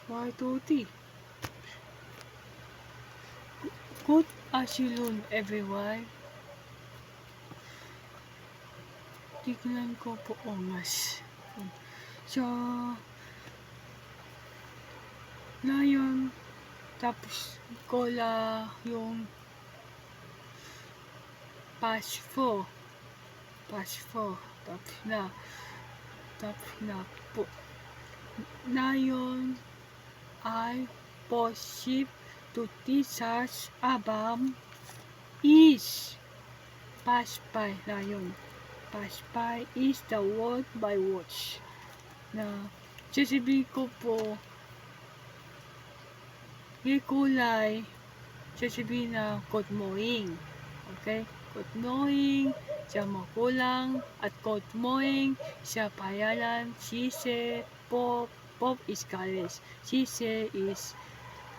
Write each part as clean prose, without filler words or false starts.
Y2T. Good afternoon, everyone. Tignan ko po ongas. So, ngayon, tapos ko yung past 4. Tapos na po. Ngayon ay positive to teachers abam is past 5 na yun. Past 5 is the word by words. Na sasabihin ko po may kulay, sasabihin na good morning. Okay? Good morning sa magulang at good morning sa payalan. Sise, pop is college. Sise is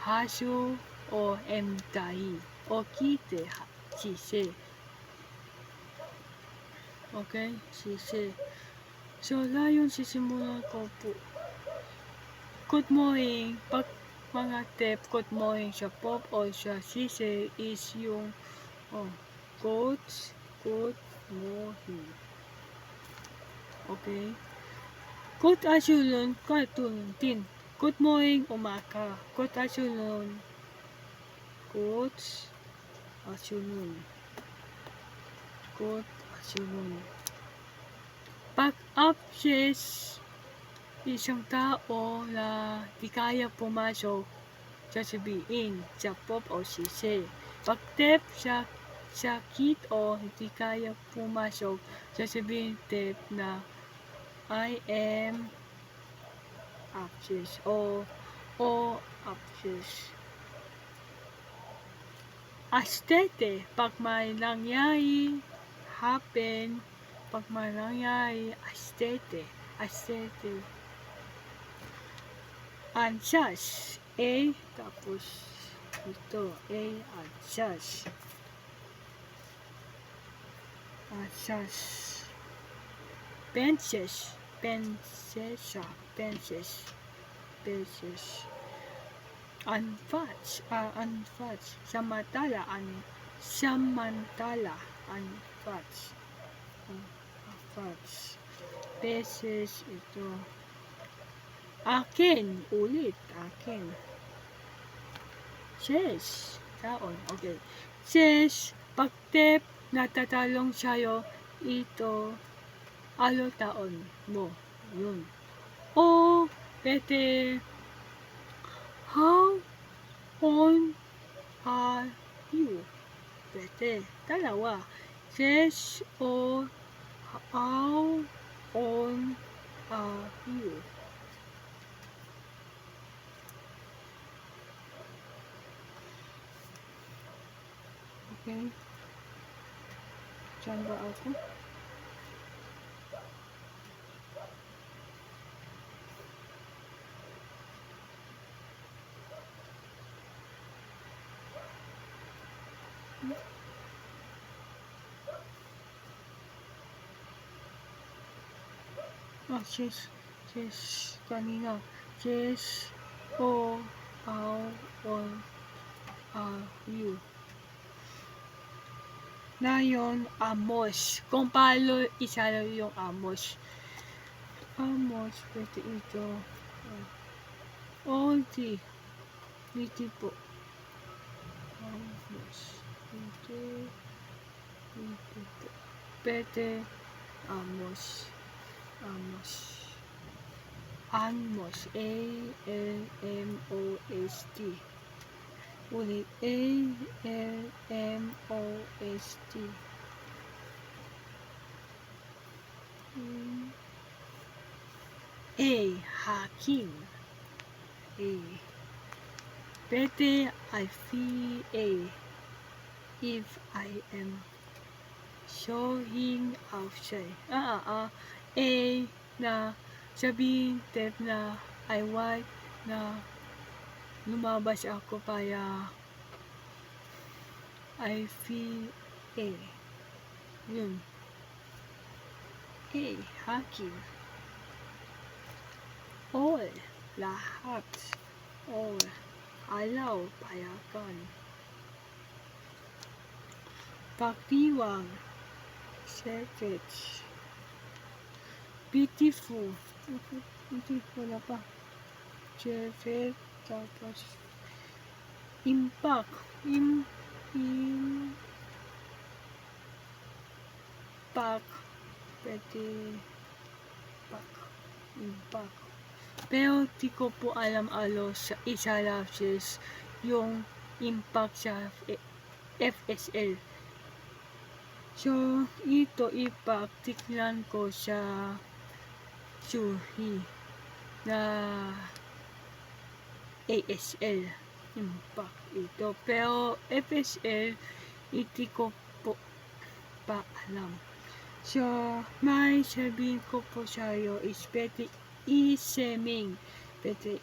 hasu o emtai o kite sise. Okay? Sise. So, ngayon sisimulan ko po. Good morning. Pag mga tip, good morning sa pop o sa sise is yung good morning. Okay? Good afternoon, cartoon din. Good morning, umaga. Good afternoon. Good afternoon. Good afternoon. Pag abscess isang tao na di kaya pumasok, sasabihin sa pop o sise. Pag tip sa sakit o hindi kaya pumasok, sasabihin tip na I am abscess o abscess. Astete, pag may nangyari, happen, pag may nangyari, astete. Anxious, A, tapos ito, A, anxious. Penses. Unfats, samantala, unfats. Peses, ito. Akin, ulit, akin. Says, taon, okay. Says, pag tip, natatalong sa'yo, ito, alo taon mo, yun. O, pwede, how on are you? Pwede, dalawa. Says, o, how on are you? Okay. Saan ba ako? Says, kanina. Says, o, how on are you? Ngayon, amos. Kung paano isalo yung amos. Amos, pwede ito. Onti. Dito po. Amos. Dito po. Pwede, amos. Anmos. A-L-M-O-S-T. Ulit. A-L-M-O-S-T. A. Hakim. A. Pwede, I feel A. If I am showing outside. A na sabihin tip na I want na lumabas ako para I feel A. Yun. A. Hakim. All. Lahat. or allow, payagan. Pagdiwang, secrets. Beautiful, beautiful na pa. Jeffet, tapos impact, impact, pwede impact. Pero di ko po alam sa isalapses yung impact sa FSL. So, ito impact, tignan ko sa Suhi na ASL impact ito. Pero FSL, iti ko po pa alam. So, may sabihin ko po sa'yo is pwede iseming, pwede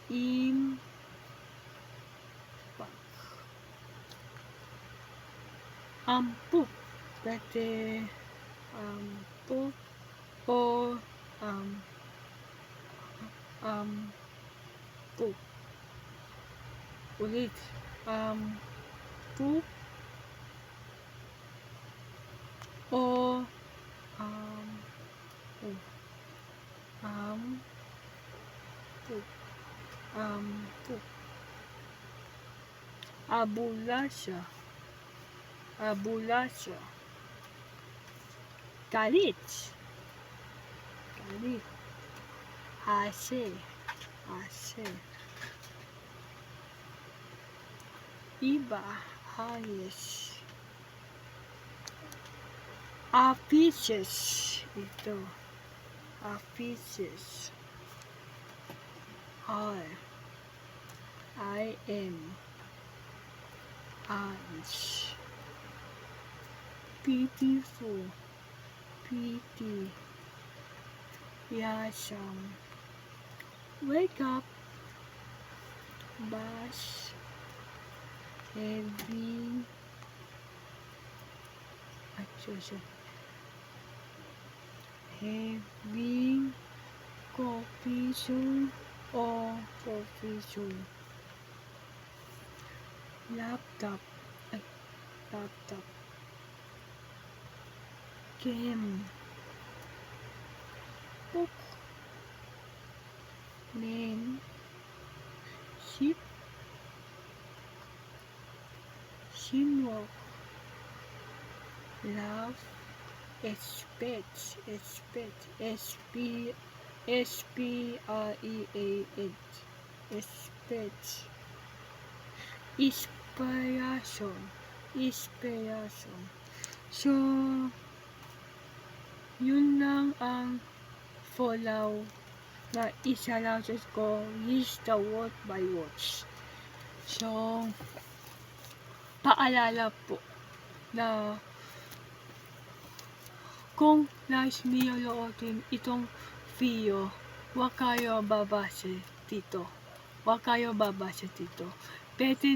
ampuk, pwede ampuk o ampuk. Ulit, ampuk o ampuk. Abulasya, galit, ase, iba, ayos, apices, ito, apices, I am, ants, beautiful, pretty, yasam, wake up, bash, heavy, heavy, coffee soon or coffee soon. Laptop, game, book, name, ship, shimwalk, love, expect, S-P-R-E-A-H, expect, inspiration. So, yun lang ang follow na isalapses ko is the word by words. So, paalala po na kung nais niyo lootin itong video, huwag kayo babase dito. Pwede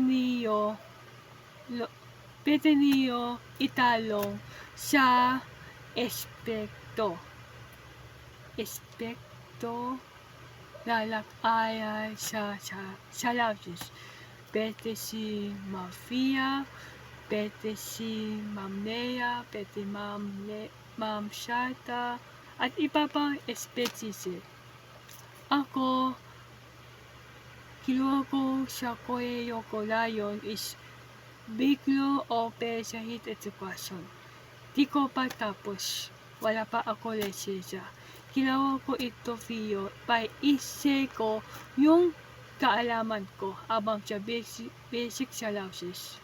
niyo italong sa Espekto lalakaya sa lapses. Pwede si Mafia, pwede si Ma'am Lea, pwede Ma'am Shata, at iba pang species. Ako, kinuha ko sa Koeo Kolayon is biglo o sa hit education. Di ko pa tapos, wala pa ako lesensya. Ginawa ko ito video by isay ko yung kaalaman ko abang sa basic sa lauses.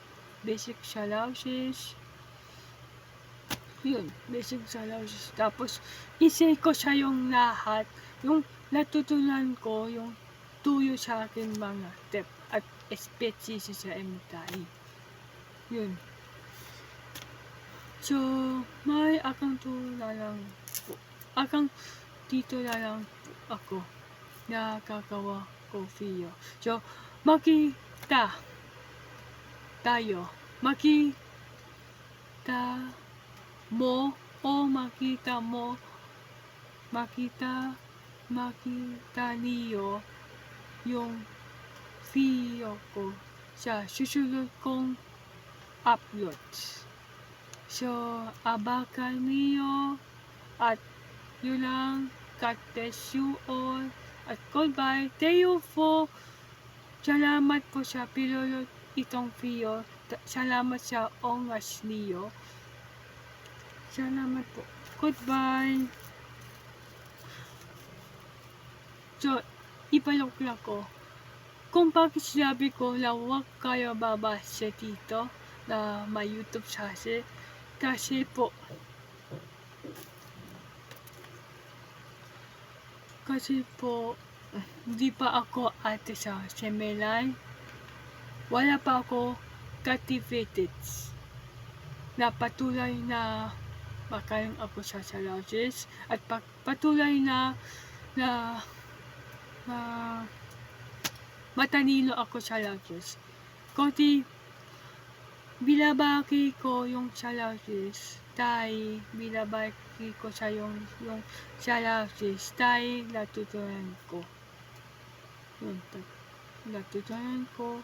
Yun, basic sa lauses. Tapos, isay ko sa yung lahat, yung natutunan ko, yung tuyo sa akin mga step at species sa MTI. Yun. So, may dito na lang ako nakagawa ko video. So, makita niyo yung video ko sa susunod kong uploads. So, abakan niyo at yun lang. God bless you all at goodbye. Thank you for salamat po sa pinulot itong video. Salamat sa oras niyo. Salamat po. Goodbye. So, ipalok lang ko. Kung bakit sinabi ko na huwag kayo babasa dito na may YouTube channel. Kasi po, hindi pa ako ate sa seminary. Wala pa ako captivated na patuloy na makaling ako sa challenges at patuloy na matalino ako sa challenges. Kundi binabaki ko yung challenges dahil binabaki ko sa yung challenges dahil natutunan ko. Yun, natutunan ko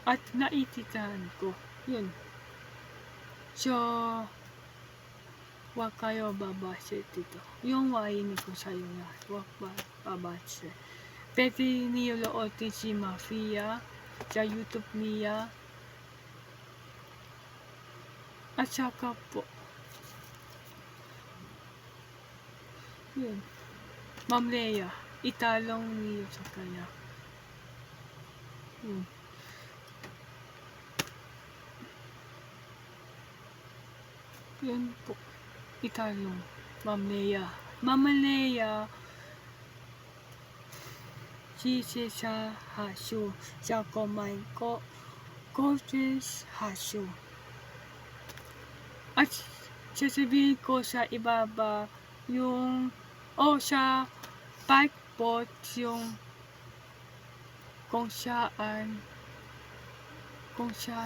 at naititan ko. Yun. So, huwag kayo babasa dito. Yung wahin ko sa iyo na huwag babasa. Pwede niyo lootin si Mafia sa YouTube niya. At saka po, yun, Ma'am Leia, italong niyo sa kanya. Yun. Yun po, italong, Ma'am Leia. Mama Leia, sisi sa haso, sa kumain ko, coaches haso. At sasabihin ko sa ibaba yung sa bikebot yung kung saan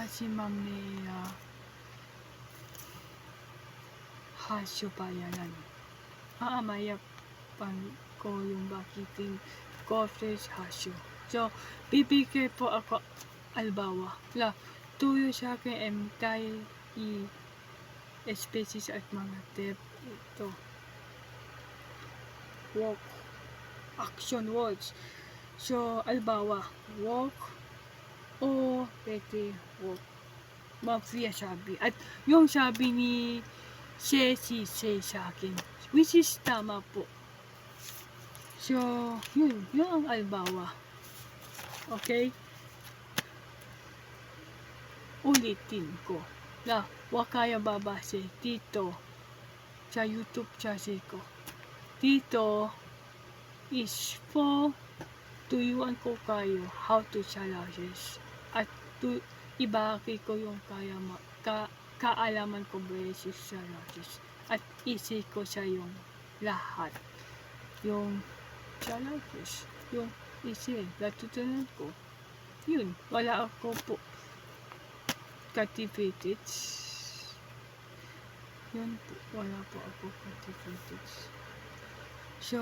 si Ma'am Leia hasyo pa yanan. Aamayap pang ko yung bakiting coaches hasyo. So, bibigay po ako albawa. Tuyo sa akin dahil species at mga tip ito. Walk. Action words. So, albawa. Walk o pwede walk. Mafia sabi. At yung sabi ni Ceci sa akin. Which is tama po. So, yun ang albawa. Okay? Ulitin ko. Huwag kayo babase dito sa YouTube channel ko. Dito is for tuyuan ko kayo how to challenges at ibaki ko yung kaalaman ko basic challenges at isi ko sa yung lahat yung challenges yung isi natutunan ko yun wala ako po captivated. Yun po, wala po ako captivated. So,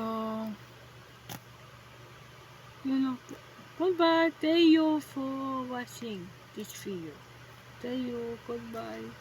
yun lang po. Goodbye. Thank you for watching this video. Thank you. Goodbye.